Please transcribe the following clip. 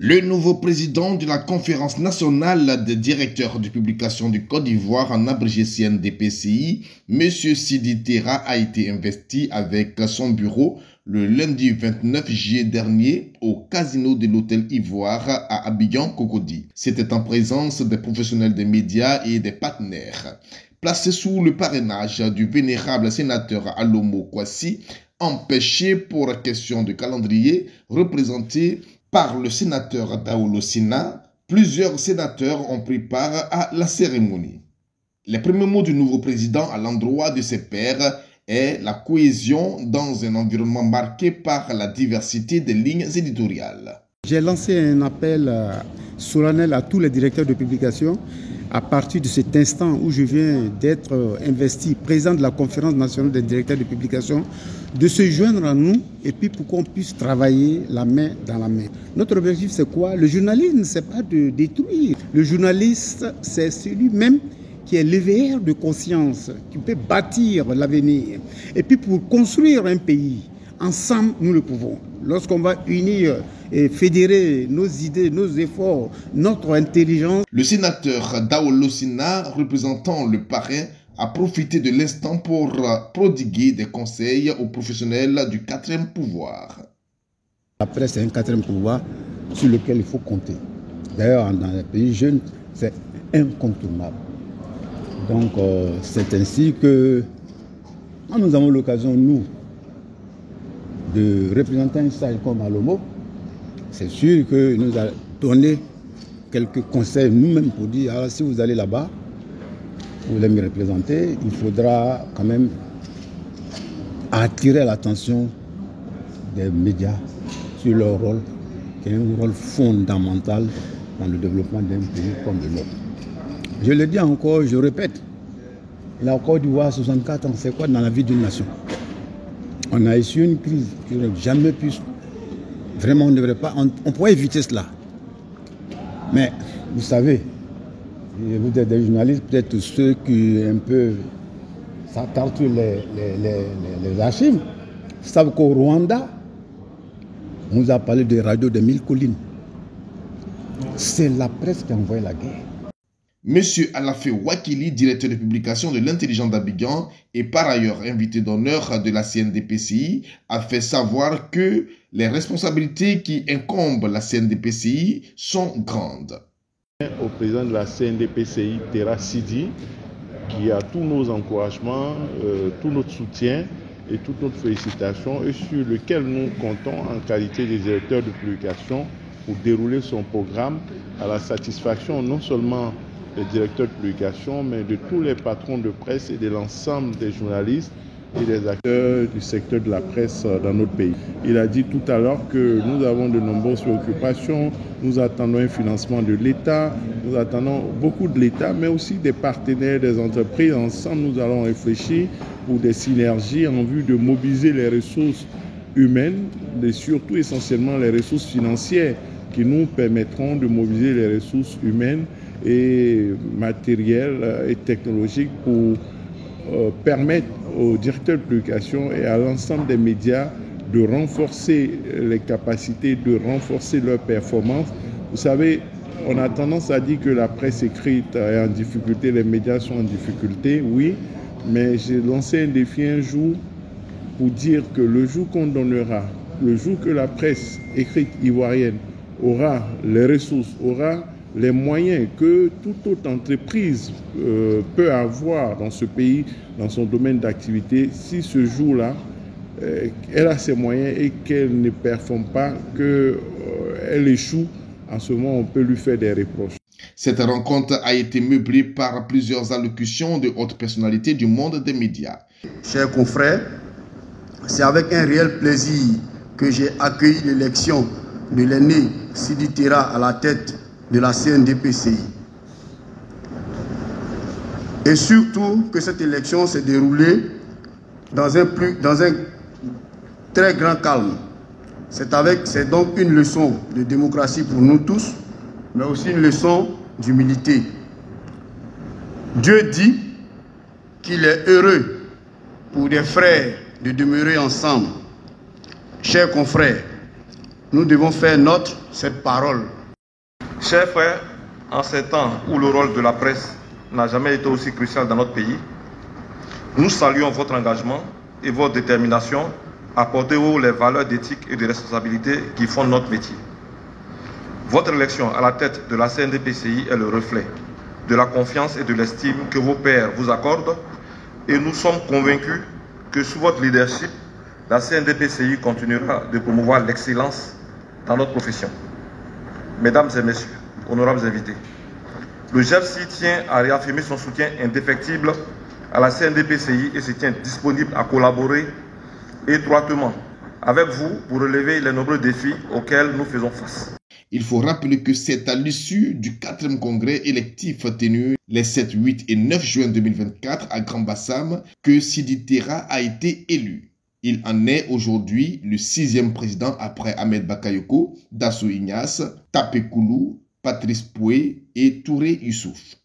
Le nouveau président de la Conférence nationale des directeurs de publication du Côte d'Ivoire, en abrégé CNDPCI, M. Sidi Terra, a été investi avec son bureau le lundi 29 juillet dernier au casino de l'Hôtel Ivoire à Abidjan-Cocody. C'était en présence des professionnels des médias et des partenaires. Placé sous le parrainage du vénérable sénateur Alomo Kwasi, empêché pour question de calendrier, représenté par le sénateur Daoulo Sina, plusieurs sénateurs ont pris part à la cérémonie. Les premiers mots du nouveau président à l'endroit de ses pairs est la cohésion dans un environnement marqué par la diversité des lignes éditoriales. J'ai lancé un appel solennel à tous les directeurs de publication à partir de cet instant où je viens d'être investi président de la Conférence nationale des directeurs de publication, de se joindre à nous et puis pour qu'on puisse travailler la main dans la main. Notre objectif, c'est quoi? Le journalisme, ce n'est pas de détruire. Le journaliste, c'est celui-même qui est l'éveilleur de conscience, qui peut bâtir l'avenir. Et puis pour construire un pays, ensemble, nous le pouvons. Lorsqu'on va unir et fédérer nos idées, nos efforts, notre intelligence. Le sénateur Daoulo Sina, représentant le parrain, a profité de l'instant pour prodiguer des conseils aux professionnels du quatrième pouvoir. La presse est un quatrième pouvoir sur lequel il faut compter. D'ailleurs, dans les pays jeunes, c'est incontournable. Donc, c'est ainsi que, quand nous avons l'occasion, nous, de représenter un sage comme Alomo, c'est sûr qu'il nous a donné quelques conseils nous-mêmes pour dire, alors, si vous allez là-bas, vous voulez me représenter, il faudra quand même attirer l'attention des médias sur leur rôle, qui est un rôle fondamental dans le développement d'un pays comme le nôtre. Je le dis encore, je répète, la Côte d'Ivoire, 64 ans, c'est quoi dans la vie d'une nation? On a essuyé une crise qui n'aurait jamais pu... Vraiment, on ne devrait pas... On pourrait éviter cela. Mais, vous savez, vous êtes des journalistes, peut-être ceux qui un peu s'attardent sur les archives, savent qu'au Rwanda, on nous a parlé des radios de 1000 collines. C'est la presse qui a envoyé la guerre. Monsieur Alafé Wakili, directeur de publication de l'Intelligence d'Abidjan et par ailleurs invité d'honneur de la CNDPCI, a fait savoir que les responsabilités qui incombent la CNDPCI sont grandes. Au président de la CNDPCI, Terra Sidi, qui a tous nos encouragements, tout notre soutien et toute notre félicitation et sur lequel nous comptons en qualité de directeur de publication pour dérouler son programme à la satisfaction non seulement des directeurs de publication, mais de tous les patrons de presse et de l'ensemble des journalistes et des acteurs du secteur de la presse dans notre pays. Il a dit tout à l'heure que nous avons de nombreuses préoccupations, nous attendons un financement de l'État, nous attendons beaucoup de l'État, mais aussi des partenaires, des entreprises. Ensemble, nous allons réfléchir pour des synergies en vue de mobiliser les ressources humaines, et surtout essentiellement les ressources financières qui nous permettront de mobiliser les ressources humaines et matérielles et technologiques pour permettre aux directeurs de publication et à l'ensemble des médias de renforcer les capacités, de renforcer leurs performances. Vous savez, on a tendance à dire que la presse écrite est en difficulté, les médias sont en difficulté, oui, mais j'ai lancé un défi un jour pour dire que le jour qu'on donnera, le jour que la presse écrite ivoirienne aura les ressources, aura les moyens que toute autre entreprise peut avoir dans ce pays, dans son domaine d'activité, si ce jour-là, elle a ses moyens et qu'elle ne performe pas, qu'elle échoue, en ce moment, on peut lui faire des reproches. Cette rencontre a été meublée par plusieurs allocutions de hautes personnalités du monde des médias. Chers confrères, c'est avec un réel plaisir que j'ai accueilli l'élection de l'aîné Sidi Terra à la tête de la CNDPCI. Et surtout que cette élection s'est déroulée dans un très grand calme. C'est donc une leçon de démocratie pour nous tous, mais aussi une leçon d'humilité. Dieu dit qu'il est heureux pour des frères de demeurer ensemble. Chers confrères, nous devons faire nôtre cette parole Chers frères, en ces temps où le rôle de la presse n'a jamais été aussi crucial dans notre pays, nous saluons votre engagement et votre détermination à porter haut les valeurs d'éthique et de responsabilité qui fondent notre métier. Votre élection à la tête de la CNDPCI est le reflet de la confiance et de l'estime que vos pairs vous accordent et nous sommes convaincus que sous votre leadership, la CNDPCI continuera de promouvoir l'excellence dans notre profession. Mesdames et messieurs, honorables invités, le GEPSI tient à réaffirmer son soutien indéfectible à la CNDPCI et se tient disponible à collaborer étroitement avec vous pour relever les nombreux défis auxquels nous faisons face. Il faut rappeler que c'est à l'issue du 4e congrès électif tenu les 7, 8 et 9 juin 2024 à Grand Bassam que Sidi Terra a été élu. Il en est aujourd'hui le 6e président après Ahmed Bakayoko, Dasso Ignace, Tapé Koulou, Patrice Poué et Touré Youssouf.